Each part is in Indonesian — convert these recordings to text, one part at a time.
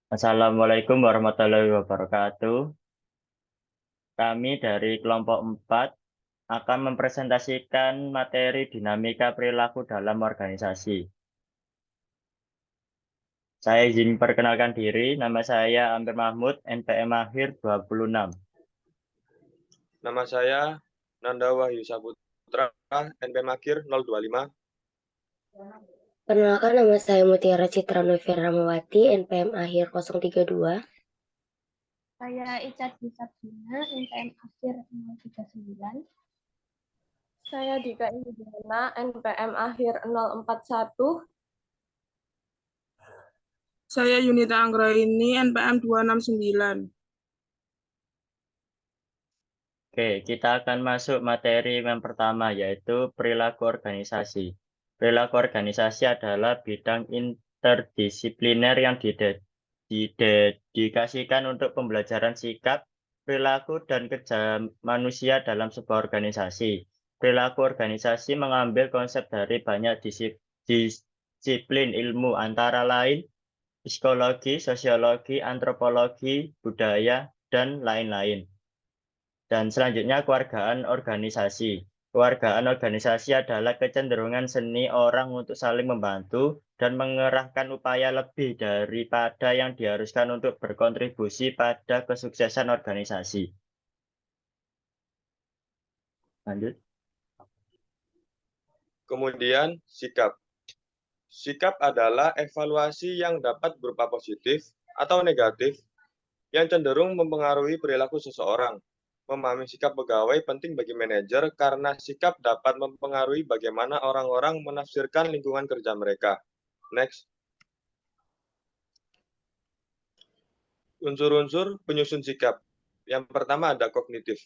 Assalamualaikum warahmatullahi wabarakatuh. Kami dari kelompok 4 akan mempresentasikan materi dinamika perilaku dalam organisasi. Saya izin perkenalkan diri, nama saya Ampir Mahmud, NPM akhir 26. Nama saya Nanda Wahyu Saputra, NPM akhir 025. Perkenalkan, nama saya Mutiara Citra Novi Ramawati, NPM akhir 032. Saya Ica Sabrina, NPM akhir 039. Saya Dika Indriana, NPM akhir 041. Saya Yunita Anggraini, NPM 269. Oke, kita akan masuk materi yang pertama, yaitu perilaku organisasi. Perilaku organisasi adalah bidang interdisipliner yang didedikasikan untuk pembelajaran sikap, perilaku, dan kerja manusia dalam sebuah organisasi. Perilaku organisasi mengambil konsep dari banyak disiplin ilmu, antara lain psikologi, sosiologi, antropologi, budaya, dan lain-lain. Dan selanjutnya kewargaan organisasi. Kewargaan organisasi adalah kecenderungan seni orang untuk saling membantu dan mengerahkan upaya lebih daripada yang diharuskan untuk berkontribusi pada kesuksesan organisasi. Lanjut. Kemudian sikap. Sikap adalah evaluasi yang dapat berupa positif atau negatif yang cenderung mempengaruhi perilaku seseorang. Memahami sikap pegawai penting bagi manajer karena sikap dapat mempengaruhi bagaimana orang-orang menafsirkan lingkungan kerja mereka. Next. Unsur-unsur penyusun sikap. Yang pertama ada kognitif.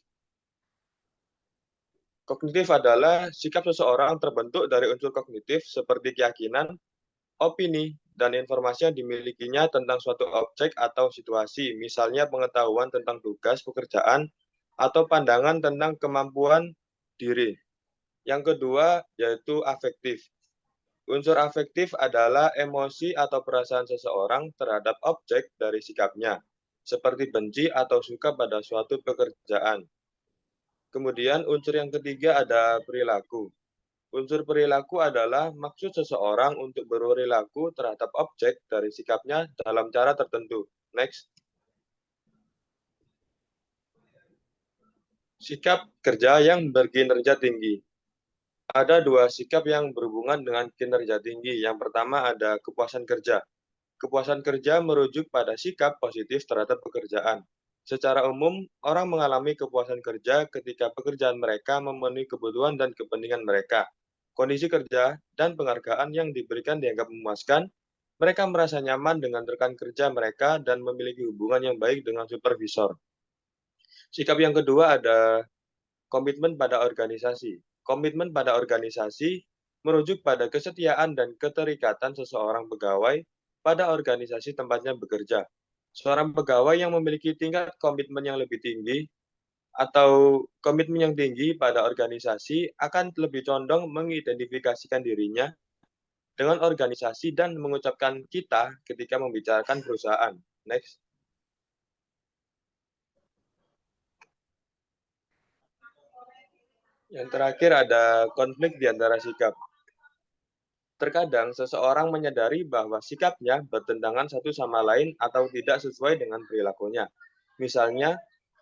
Kognitif adalah sikap seseorang terbentuk dari unsur kognitif seperti keyakinan, opini, dan informasi yang dimilikinya tentang suatu objek atau situasi, misalnya pengetahuan tentang tugas pekerjaan atau pandangan tentang kemampuan diri. Yang kedua yaitu afektif. Unsur afektif adalah emosi atau perasaan seseorang terhadap objek dari sikapnya, seperti benci atau suka pada suatu pekerjaan. Kemudian unsur yang ketiga ada perilaku. Unsur perilaku adalah maksud seseorang untuk berperilaku terhadap objek dari sikapnya dalam cara tertentu. Next. Sikap kerja yang berkinerja tinggi. Ada dua sikap yang berhubungan dengan kinerja tinggi. Yang pertama ada kepuasan kerja. Kepuasan kerja merujuk pada sikap positif terhadap pekerjaan. Secara umum, orang mengalami kepuasan kerja ketika pekerjaan mereka memenuhi kebutuhan dan kepentingan mereka. Kondisi kerja dan penghargaan yang diberikan dianggap memuaskan, mereka merasa nyaman dengan rekan kerja mereka dan memiliki hubungan yang baik dengan supervisor. Sikap yang kedua ada komitmen pada organisasi. Komitmen pada organisasi merujuk pada kesetiaan dan keterikatan seseorang pegawai pada organisasi tempatnya bekerja. Seorang pegawai yang memiliki tingkat komitmen yang lebih tinggi atau komitmen yang tinggi pada organisasi akan lebih condong mengidentifikasikan dirinya dengan organisasi dan mengucapkan kita ketika membicarakan perusahaan. Next. Yang terakhir ada konflik di antara sikap. Terkadang seseorang menyadari bahwa sikapnya bertentangan satu sama lain atau tidak sesuai dengan perilakunya. Misalnya,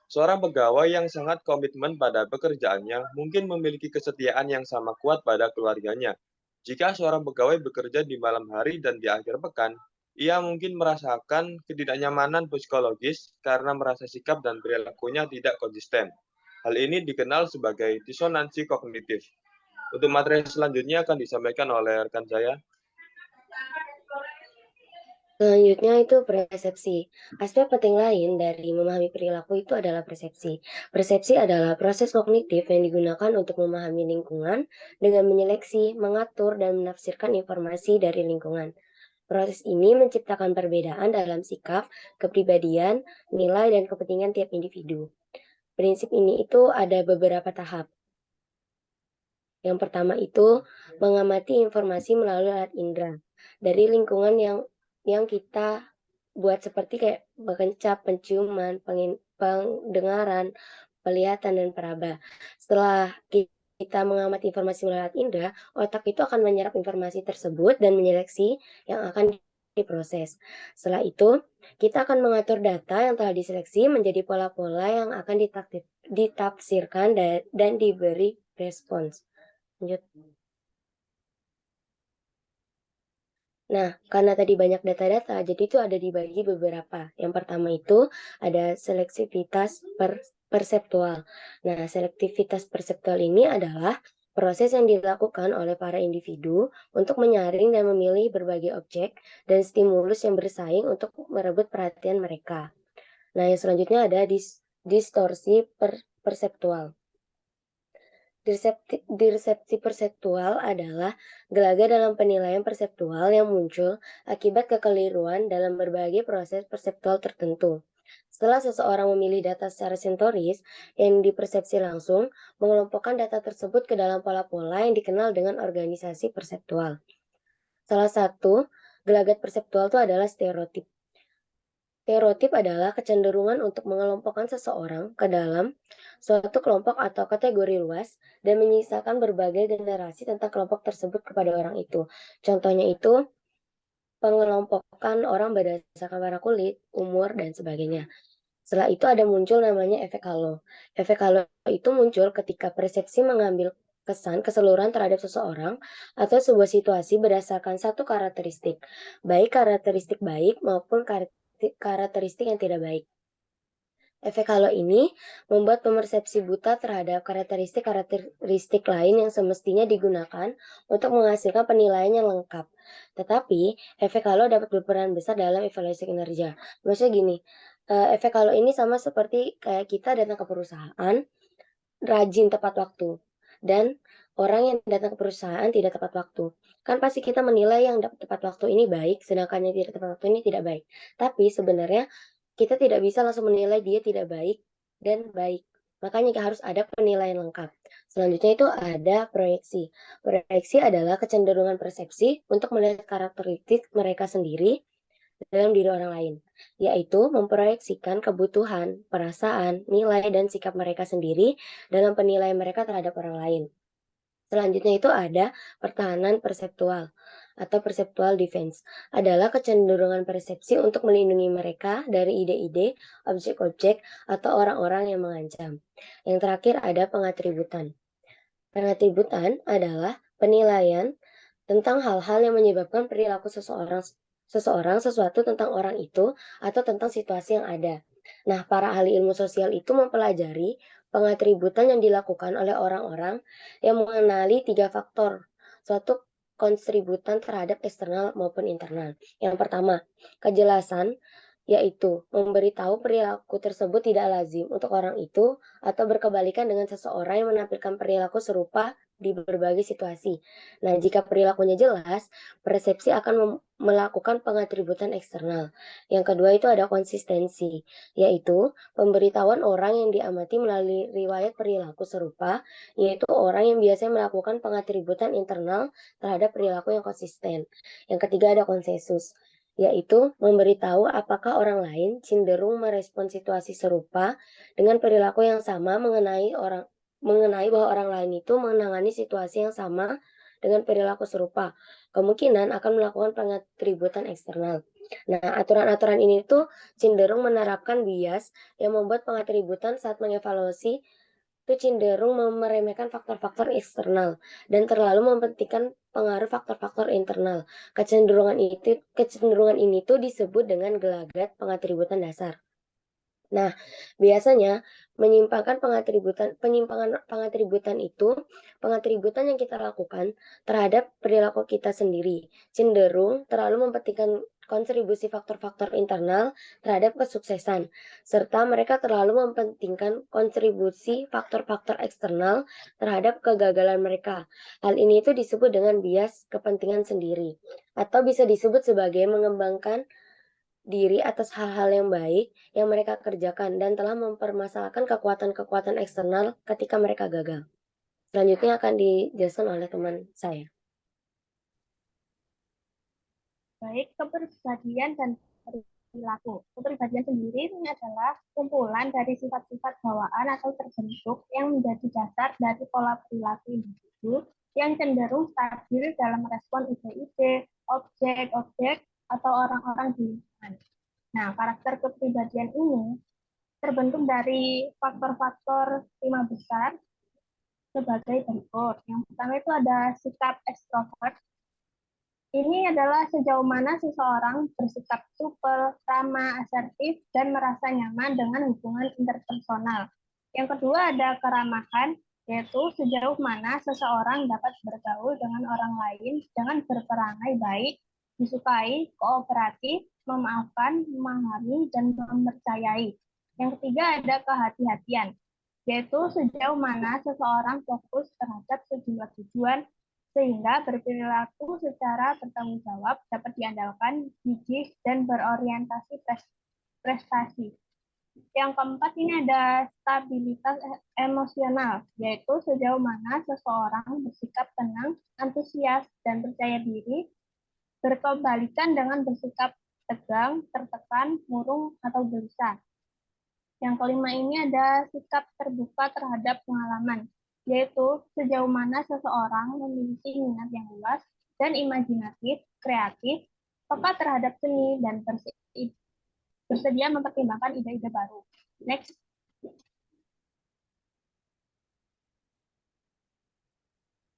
seorang pegawai yang sangat komitmen pada pekerjaannya mungkin memiliki kesetiaan yang sama kuat pada keluarganya. Jika seorang pegawai bekerja di malam hari dan di akhir pekan, ia mungkin merasakan ketidaknyamanan psikologis karena merasa sikap dan perilakunya tidak konsisten. Hal ini dikenal sebagai disonansi kognitif. Untuk materi selanjutnya akan disampaikan oleh rekan saya. Selanjutnya itu persepsi. Aspek penting lain dari memahami perilaku itu adalah persepsi. Persepsi adalah proses kognitif yang digunakan untuk memahami lingkungan dengan menyeleksi, mengatur, dan menafsirkan informasi dari lingkungan. Proses ini menciptakan perbedaan dalam sikap, kepribadian, nilai, dan kepentingan tiap individu. Prinsip ini itu ada beberapa tahap. Yang pertama itu mengamati informasi melalui alat indera dari lingkungan yang kita buat seperti kayak mengencap, penciuman, pendengaran, penglihatan, dan peraba. Setelah kita mengamati informasi melalui indera, otak itu akan menyerap informasi tersebut dan menyeleksi yang akan diproses. Setelah itu, kita akan mengatur data yang telah diseleksi menjadi pola-pola yang akan ditafsirkan dan diberi respons. Lanjut. Nah, karena tadi banyak data-data, jadi itu ada dibagi beberapa. Yang pertama itu ada selektivitas perseptual. Nah, selektivitas perseptual ini adalah proses yang dilakukan oleh para individu untuk menyaring dan memilih berbagai objek dan stimulus yang bersaing untuk merebut perhatian mereka. Nah, yang selanjutnya ada distorsi perseptual. Distorsi perseptual adalah gelagat dalam penilaian perseptual yang muncul akibat kekeliruan dalam berbagai proses perseptual tertentu. Setelah seseorang memilih data secara sensoris yang dipersepsi langsung, mengelompokkan data tersebut ke dalam pola-pola yang dikenal dengan organisasi perseptual. Salah satu gelagat perseptual itu adalah stereotip. Stereotip adalah kecenderungan untuk mengelompokkan seseorang ke dalam suatu kelompok atau kategori luas dan menyisakan berbagai generasi tentang kelompok tersebut kepada orang itu. Contohnya itu pengelompokan orang berdasarkan warna kulit, umur, dan sebagainya. Setelah itu ada muncul namanya efek halo. Efek halo itu muncul ketika persepsi mengambil kesan keseluruhan terhadap seseorang atau sebuah situasi berdasarkan satu karakteristik, baik karakteristik baik maupun karakteristik yang tidak baik. Efek halo ini membuat pemersepsi buta terhadap karakteristik lain yang semestinya digunakan untuk menghasilkan penilaian yang lengkap. Tetapi, efek halo dapat berperan besar dalam evaluasi kinerja. Maksudnya gini, efek halo ini sama seperti kayak kita datang ke perusahaan, rajin tepat waktu, dan orang yang datang ke perusahaan tidak tepat waktu. Kan pasti kita menilai yang tepat waktu ini baik, sedangkan yang tidak tepat waktu ini tidak baik. Tapi sebenarnya kita tidak bisa langsung menilai dia tidak baik dan baik. Makanya harus ada penilaian lengkap. Selanjutnya itu ada proyeksi. Proyeksi adalah kecenderungan persepsi untuk melihat karakteristik mereka sendiri dalam diri orang lain, yaitu memproyeksikan kebutuhan, perasaan, nilai, dan sikap mereka sendiri dalam penilaian mereka terhadap orang lain. Selanjutnya itu ada pertahanan perseptual atau perceptual defense, adalah kecenderungan persepsi untuk melindungi mereka dari ide-ide, objek-objek, atau orang-orang yang mengancam. Yang terakhir ada pengatributan. Pengatributan adalah penilaian tentang hal-hal yang menyebabkan perilaku seseorang, sesuatu tentang orang itu, atau tentang situasi yang ada. Nah, para ahli ilmu sosial itu mempelajari pengatributan yang dilakukan oleh orang-orang yang mengenali 3 faktor suatu kontributan terhadap eksternal maupun internal. Yang pertama, kejelasan, yaitu memberitahu perilaku tersebut tidak lazim untuk orang itu atau berkebalikan dengan seseorang yang menampilkan perilaku serupa di berbagai situasi. Nah, jika perilakunya jelas, persepsi akan melakukan pengatributan eksternal. Yang kedua itu ada konsistensi, yaitu pemberitahuan orang yang diamati melalui riwayat perilaku serupa, yaitu orang yang biasanya melakukan pengatributan internal terhadap perilaku yang konsisten. Yang ketiga ada konsensus, yaitu memberitahu apakah orang lain cenderung merespon situasi serupa dengan perilaku yang sama mengenai bahwa orang lain itu menangani situasi yang sama dengan perilaku serupa, kemungkinan akan melakukan pengatributan eksternal. Nah, aturan-aturan ini tuh cenderung menerapkan bias yang membuat pengatributan saat mengevaluasi itu cenderung meremehkan faktor-faktor eksternal dan terlalu mementingkan pengaruh faktor-faktor internal. Kecenderungan ini tuh disebut dengan gelagat pengatributan dasar. Nah, biasanya penyimpangan pengatributan itu, pengatributan yang kita lakukan terhadap perilaku kita sendiri, cenderung terlalu mementingkan kontribusi faktor-faktor internal terhadap kesuksesan, serta mereka terlalu mementingkan kontribusi faktor-faktor eksternal terhadap kegagalan mereka. Hal ini itu disebut dengan bias kepentingan sendiri, atau bisa disebut sebagai mengembangkan diri atas hal-hal yang baik yang mereka kerjakan dan telah mempermasalahkan kekuatan-kekuatan eksternal ketika mereka gagal. Selanjutnya akan dijelaskan oleh teman saya. Baik, kepribadian dan perilaku. Kepribadian sendiri ini adalah kumpulan dari sifat-sifat bawaan atau terbentuk yang menjadi dasar dari pola perilaku individu yang cenderung stabil dalam merespon ide-ide, objek-objek, atau orang-orang di lingkungan. Nah, karakter kepribadian ini terbentuk dari faktor-faktor 5 besar sebagai berikut. Yang pertama itu ada sikap ekstrovert. Ini adalah sejauh mana seseorang bersikap supel, ramah, asertif, dan merasa nyaman dengan hubungan interpersonal. Yang kedua ada keramahan, yaitu sejauh mana seseorang dapat bergaul dengan orang lain dengan berperangai baik, disukai, kooperatif, memaafkan, memahami, dan mempercayai. Yang ketiga ada kehati-hatian, yaitu sejauh mana seseorang fokus terhadap sejumlah tujuan sehingga berperilaku secara bertanggung jawab, dapat diandalkan, gigih, dan berorientasi prestasi. Yang keempat ini ada stabilitas emosional, yaitu sejauh mana seseorang bersikap tenang, antusias, dan percaya diri, berkebalikan dengan bersikap tegang, tertekan, murung, atau gelisah. Yang kelima ini ada sikap terbuka terhadap pengalaman, yaitu sejauh mana seseorang memiliki minat yang luas dan imajinatif, kreatif, peka terhadap seni, dan bersedia mempertimbangkan ide-ide baru. Next.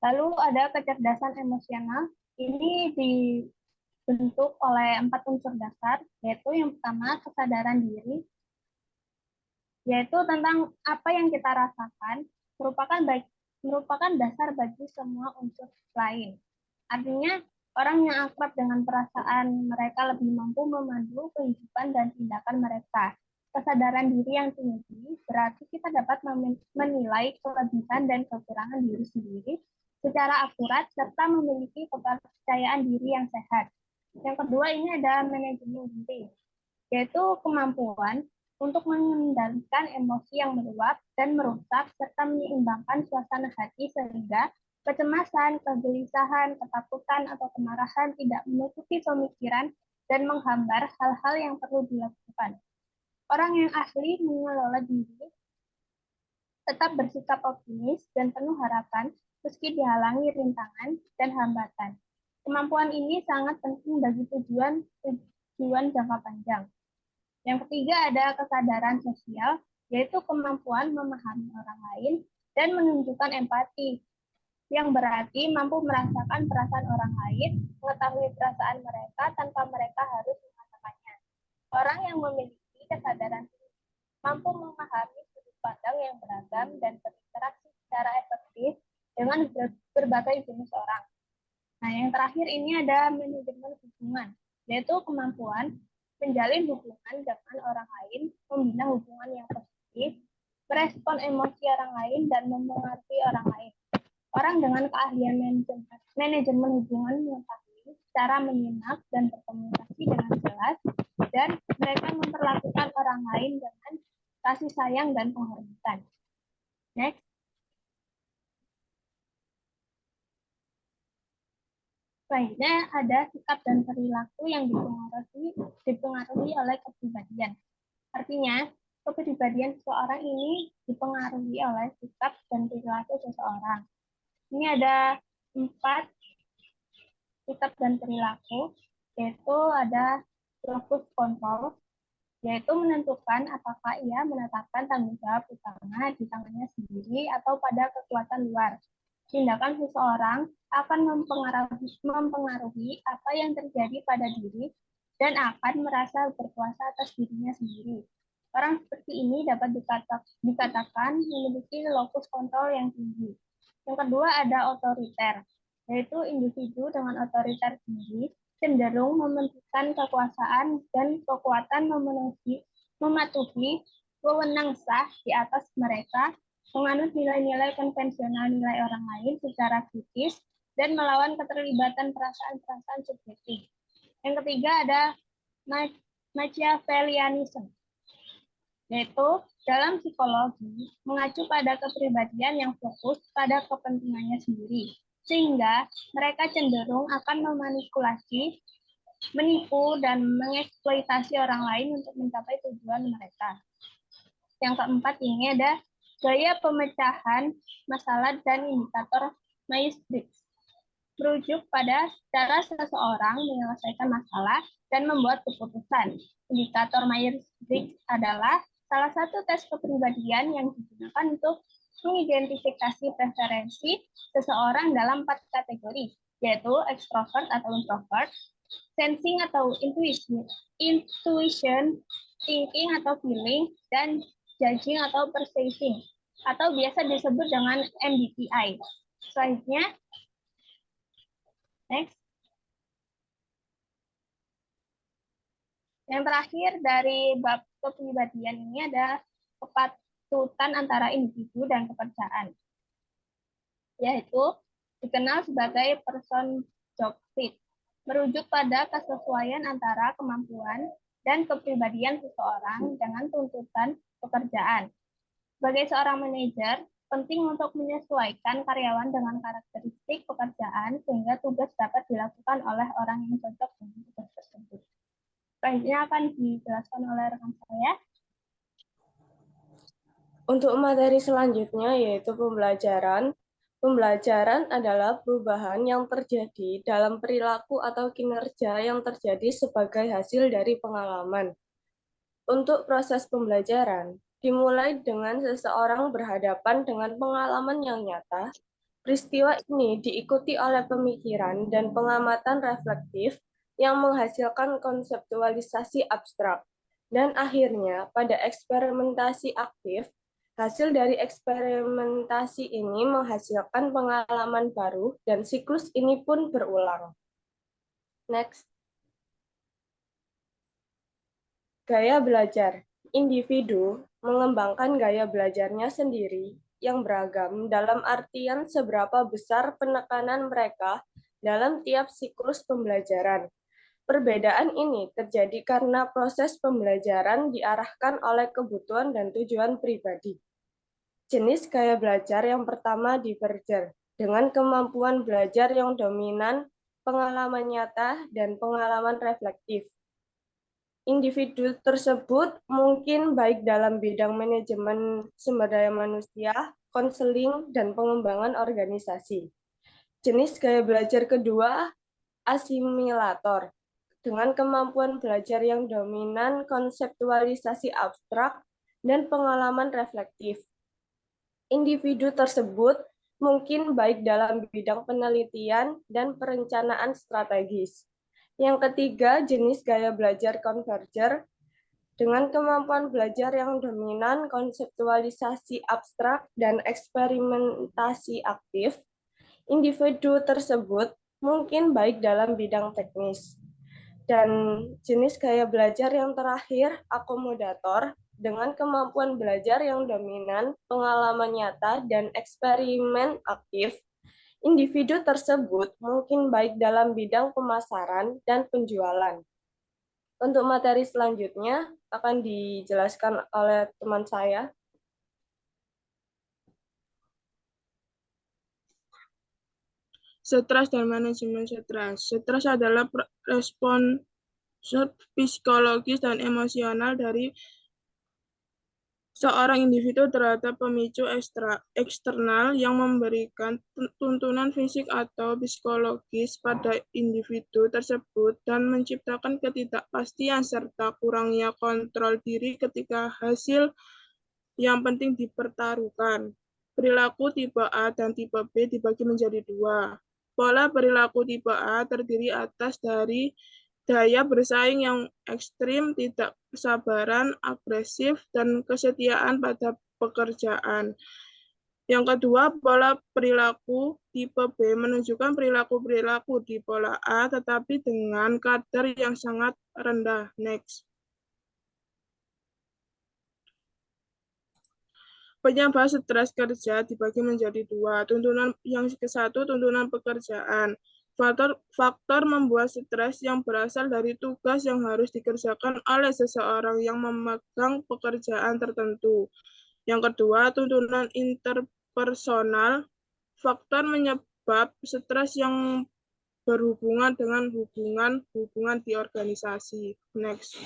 Lalu ada kecerdasan emosional. Ini dibentuk oleh 4 unsur dasar, yaitu yang pertama kesadaran diri, yaitu tentang apa yang kita rasakan, merupakan dasar bagi semua unsur lain. Artinya, orang yang akrab dengan perasaan mereka lebih mampu memandu kehidupan dan tindakan mereka. Kesadaran diri yang tinggi berarti kita dapat menilai kelebihan dan kekurangan diri sendiri secara akurat serta memiliki kepercayaan diri yang sehat. Yang kedua ini ada manajemen diri, yaitu kemampuan untuk mengendalikan emosi yang meluap dan merusak serta menyeimbangkan suasana hati sehingga kecemasan, kegelisahan, ketakutan, atau kemarahan tidak menutupi pemikiran dan menghambat hal-hal yang perlu dilakukan. Orang yang ahli mengelola diri tetap bersikap optimis dan penuh harapan meski dihalangi rintangan dan hambatan. Kemampuan ini sangat penting bagi tujuan jangka panjang. Yang ketiga ada kesadaran sosial, yaitu kemampuan memahami orang lain dan menunjukkan empati, yang berarti mampu merasakan perasaan orang lain, mengetahui perasaan mereka tanpa mereka harus mengatakannya. Orang yang memiliki kesadaran mampu memahami sudut pandang yang beragam dan berinteraksi secara efektif dengan berbagai jenis orang. Nah, yang terakhir ini ada manajemen hubungan, yaitu kemampuan menjalin hubungan dengan orang lain, membina hubungan yang positif, merespon emosi orang lain, dan memengerti orang lain. Orang dengan keahlian manajemen hubungan mengetahui cara menyimak dan berkomunikasi dengan jelas, dan mereka memperlakukan orang lain dengan kasih sayang dan penghormatan. Next. Selanjutnya ada sikap dan perilaku yang dipengaruhi oleh kepribadian. Artinya, kepribadian seseorang ini dipengaruhi oleh sikap dan perilaku seseorang. Ini ada 4 sikap dan perilaku, yaitu ada locus control, yaitu menentukan apakah ia menetapkan tanggung jawab utama di tangannya sendiri atau pada kekuatan luar. Tindakan seseorang akan mempengaruhi apa yang terjadi pada diri dan akan merasa berkuasa atas dirinya sendiri. Orang seperti ini dapat dikatakan memiliki locus kontrol yang tinggi. Yang kedua ada otoriter, yaitu individu dengan otoriter tinggi cenderung mementingkan kekuasaan dan kekuatan mematuhi wewenang sah di atas mereka, menganut nilai-nilai konvensional nilai orang lain secara kritis, dan melawan keterlibatan perasaan-perasaan subjektif. Yang ketiga ada Machiavellianism, yaitu dalam psikologi mengacu pada kepribadian yang fokus pada kepentingannya sendiri, sehingga mereka cenderung akan memanipulasi menipu, dan mengeksploitasi orang lain untuk mencapai tujuan mereka. Yang keempat, ini ada gaya pemecahan masalah dan indikator Myers-Briggs. Merujuk pada cara seseorang menyelesaikan masalah dan membuat keputusan. Indikator Myers-Briggs adalah salah satu tes kepribadian yang digunakan untuk mengidentifikasi preferensi seseorang dalam 4 kategori, yaitu extrovert atau introvert, sensing atau intuition, thinking atau feeling, dan judging atau perceiving, atau biasa disebut dengan MBTI. Selanjutnya, next. Yang terakhir dari bab kepribadian ini ada kepatutan antara individu dan kepercayaan, yaitu dikenal sebagai person job fit, merujuk pada kesesuaian antara kemampuan dan kepribadian seseorang dengan tuntutan pekerjaan. Sebagai seorang manajer, penting untuk menyesuaikan karyawan dengan karakteristik pekerjaan sehingga tugas dapat dilakukan oleh orang yang cocok dengan tugas tersebut. Selanjutnya akan dijelaskan oleh rekan saya. Untuk materi selanjutnya yaitu pembelajaran. Pembelajaran adalah perubahan yang terjadi dalam perilaku atau kinerja yang terjadi sebagai hasil dari pengalaman. Untuk proses pembelajaran, dimulai dengan seseorang berhadapan dengan pengalaman yang nyata. Peristiwa ini diikuti oleh pemikiran dan pengamatan reflektif yang menghasilkan konseptualisasi abstrak. Dan akhirnya, pada eksperimentasi aktif, hasil dari eksperimentasi ini menghasilkan pengalaman baru dan siklus ini pun berulang. Next. Gaya belajar. Individu mengembangkan gaya belajarnya sendiri yang beragam dalam artian seberapa besar penekanan mereka dalam tiap siklus pembelajaran. Perbedaan ini terjadi karena proses pembelajaran diarahkan oleh kebutuhan dan tujuan pribadi. Jenis gaya belajar yang pertama diverger, dengan kemampuan belajar yang dominan, pengalaman nyata, dan pengalaman reflektif. Individu tersebut mungkin baik dalam bidang manajemen sumber daya manusia, konseling, dan pengembangan organisasi. Jenis gaya belajar kedua, asimilator, dengan kemampuan belajar yang dominan, konseptualisasi abstrak, dan pengalaman reflektif. Individu tersebut mungkin baik dalam bidang penelitian dan perencanaan strategis. Yang ketiga, jenis gaya belajar konverger, dengan kemampuan belajar yang dominan, konseptualisasi abstrak, dan eksperimentasi aktif. Individu tersebut mungkin baik dalam bidang teknis. Dan jenis gaya belajar yang terakhir, akomodator, dengan kemampuan belajar yang dominan, pengalaman nyata, dan eksperimen aktif. Individu tersebut mungkin baik dalam bidang pemasaran dan penjualan. Untuk materi selanjutnya akan dijelaskan oleh teman saya. Stres dan manajemen stres. Stres adalah respon psikologis dan emosional dari seorang individu terhadap pemicu eksternal yang memberikan tuntunan fisik atau psikologis pada individu tersebut dan menciptakan ketidakpastian serta kurangnya kontrol diri ketika hasil yang penting dipertaruhkan. Perilaku tipe A dan tipe B dibagi menjadi dua. Pola perilaku tipe A terdiri atas dari daya bersaing yang ekstrim, tidak kesabaran, agresif, dan kesetiaan pada pekerjaan. Yang kedua, pola perilaku tipe B menunjukkan perilaku-perilaku di pola A, tetapi dengan kadar yang sangat rendah. Next. Penyebab stres kerja dibagi menjadi dua. Tuntunan yang ke-1, tuntunan pekerjaan. Faktor membuat stres yang berasal dari tugas yang harus dikerjakan oleh seseorang yang memegang pekerjaan tertentu. Yang kedua, tuntunan interpersonal. Faktor menyebab stres yang berhubungan dengan hubungan di organisasi. Next.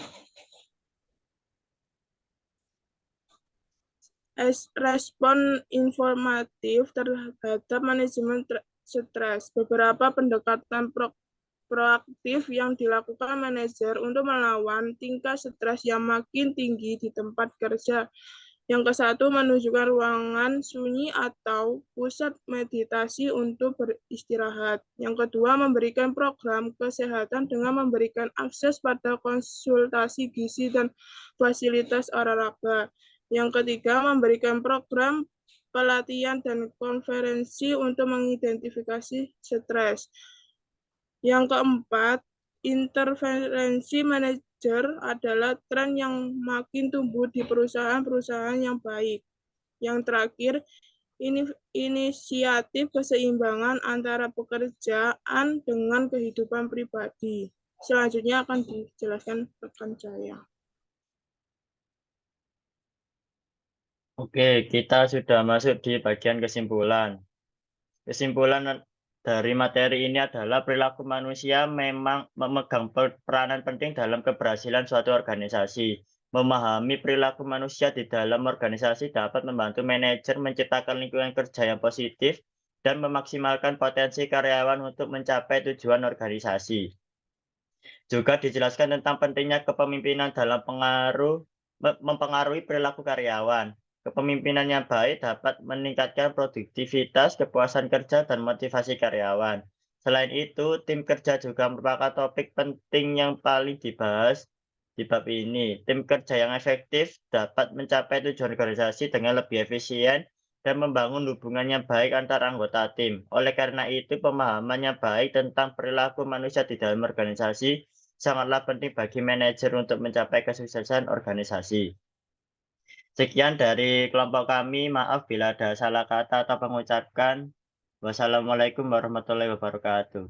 Respon informatif terhadap manajemen stres. Beberapa pendekatan proaktif yang dilakukan manajer untuk melawan tingkat stres yang makin tinggi di tempat kerja. Yang ke-1, menunjukkan ruangan sunyi atau pusat meditasi untuk beristirahat. Yang kedua, memberikan program kesehatan dengan memberikan akses pada konsultasi gizi dan fasilitas olahraga. Yang ketiga, memberikan program pelatihan dan konferensi untuk mengidentifikasi stres. Yang keempat, intervensi manajer adalah tren yang makin tumbuh di perusahaan-perusahaan yang baik. Yang terakhir, inisiatif keseimbangan antara pekerjaan dengan kehidupan pribadi. Selanjutnya akan dijelaskan rekan saya. Oke, kita sudah masuk di bagian kesimpulan. Kesimpulan dari materi ini adalah perilaku manusia memang memegang peranan penting dalam keberhasilan suatu organisasi. Memahami perilaku manusia di dalam organisasi dapat membantu manajer menciptakan lingkungan kerja yang positif dan memaksimalkan potensi karyawan untuk mencapai tujuan organisasi. Juga dijelaskan tentang pentingnya kepemimpinan dalam mempengaruhi perilaku karyawan. Kepemimpinan yang baik dapat meningkatkan produktivitas, kepuasan kerja, dan motivasi karyawan. Selain itu, tim kerja juga merupakan topik penting yang paling dibahas di bab ini. Tim kerja yang efektif dapat mencapai tujuan organisasi dengan lebih efisien dan membangun hubungan yang baik antar anggota tim. Oleh karena itu, pemahaman yang baik tentang perilaku manusia di dalam organisasi sangatlah penting bagi manajer untuk mencapai kesuksesan organisasi. Sekian dari kelompok kami, maaf bila ada salah kata atau pengucapan. Wassalamualaikum warahmatullahi wabarakatuh.